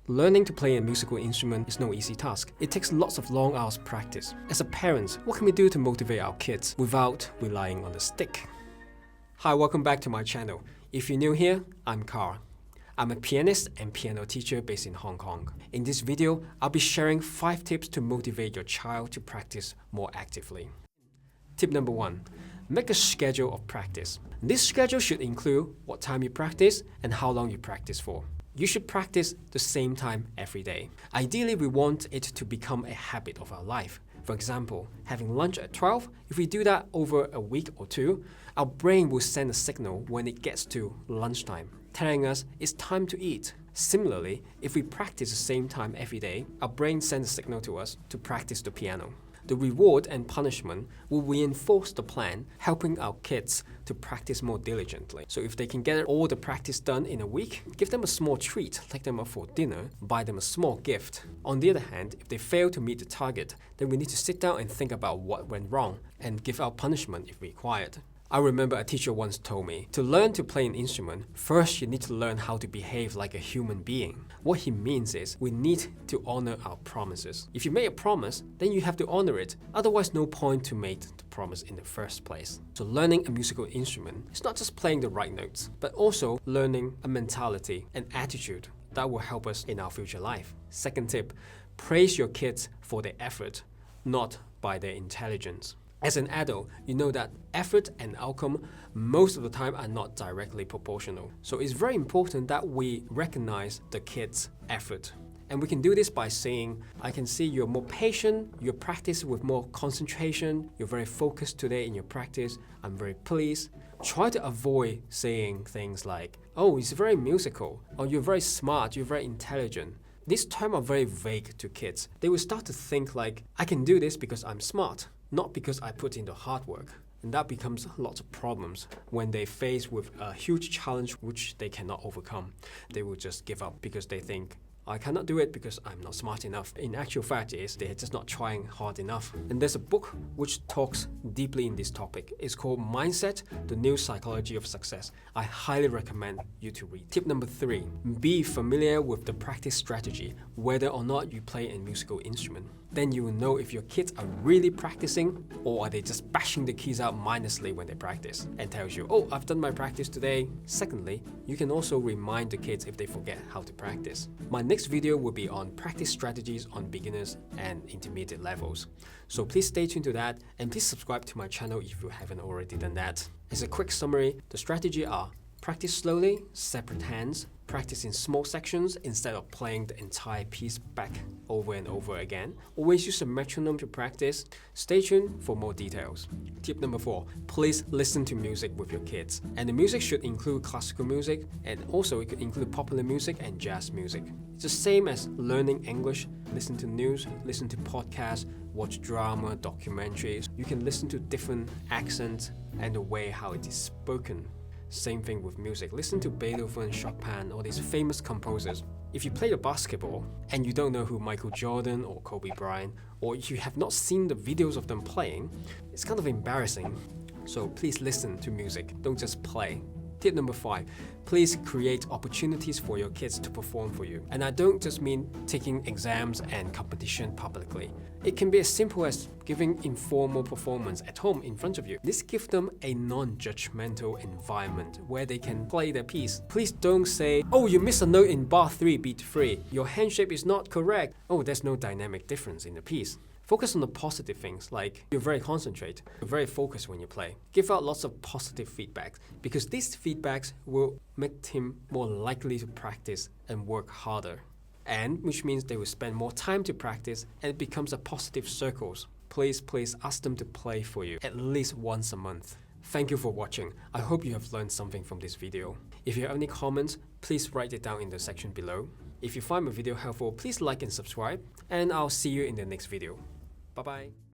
Learning to play a musical instrument is no easy task. It takes lots of long hours of practice. As a parent, what can we do to motivate our kids without relying on the stick? Hi, welcome back to my channel. If you're new here, I'm Carl. I'm a pianist and piano teacher based in Hong Kong. In this video, I'll be sharing 5 tips to motivate your child to practice more actively. Tip number 1. Make a schedule of practice. This schedule should include what time you practice and how long you practice for. You should practice the same time every day. Ideally, we want it to become a habit of our life. For example, having lunch at 12, if we do that over a week or two, our brain will send a signal when it gets to lunchtime, telling us it's time to eat. Similarly, if we practice the same time every day, our brain sends a signal to us to practice the piano. The reward and punishment will reinforce the plan, helping our kids to practice more diligently. So if they can get all the practice done in a week, give them a small treat, take them out for dinner, buy them a small gift. On the other hand, if they fail to meet the target, then we need to sit down and think about what went wrong and give out punishment if required. I remember a teacher once told me, to learn to play an instrument, first you need to learn how to behave like a human being. What he means is, we need to honor our promises. If you make a promise, then you have to honor it. Otherwise, no point to make the promise in the first place. So learning a musical instrument is not just playing the right notes, but also learning a mentality and attitude that will help us in our future life. Second tip, praise your kids for their effort, not by their intelligence. As an adult, you know that effort and outcome most of the time are not directly proportional. So it's very important that we recognize the kids' effort. And we can do this by saying, I can see you're more patient, you practice with more concentration, you're very focused today in your practice, I'm very pleased. Try to avoid saying things like, oh, it's very musical, or you're very smart, you're very intelligent. These terms are very vague to kids. They will start to think like, I can do this because I'm smart, not because I put in the hard work. And that becomes lots of problems when they face with a huge challenge which they cannot overcome. They will just give up because they think, I cannot do it because I'm not smart enough. In actual fact is they're just not trying hard enough. And there's a book which talks deeply in this topic. It's called Mindset, The New Psychology of Success. I highly recommend you to read. Tip number 3, be familiar with the practice strategy, whether or not you play a musical instrument. Then you will know if your kids are really practicing or are they just bashing the keys out mindlessly when they practice and tells you, oh, I've done my practice today. Secondly, you can also remind the kids if they forget how to practice. My next video will be on practice strategies on beginners and intermediate levels. So please stay tuned to that and please subscribe to my channel if you haven't already done that. As a quick summary, the strategy are practice slowly, separate hands, practice in small sections instead of playing the entire piece back over and over again. Always use a metronome to practice. Stay tuned for more details. Tip number 4, please listen to music with your kids. And the music should include classical music and also it could include popular music and jazz music. It's the same as learning English. Listen to news, listen to podcasts, watch drama, documentaries. You can listen to different accents and the way how it is spoken. Same thing with music. Listen to Beethoven, Chopin, all these famous composers. If you play the basketball and you don't know who Michael Jordan or Kobe Bryant, or if you have not seen the videos of them playing, it's kind of embarrassing. So please listen to music, don't just play. Tip number 5, please create opportunities for your kids to perform for you. And I don't just mean taking exams and competition publicly. It can be as simple as giving informal performance at home in front of you. This gives them a non-judgmental environment where they can play their piece. Please don't say, oh, you missed a note in bar 3, beat 3. Your hand shape is not correct. Oh, there's no dynamic difference in the piece. Focus on the positive things, like you're very concentrated, you're very focused when you play. Give out lots of positive feedback because these feedbacks will make him more likely to practice and work harder. And which means they will spend more time to practice and it becomes a positive circle. Please ask them to play for you at least once a month. Thank you for watching. I hope you have learned something from this video. If you have any comments, please write it down in the section below. If you find my video helpful, please like and subscribe, and I'll see you in the next video. Bye-bye.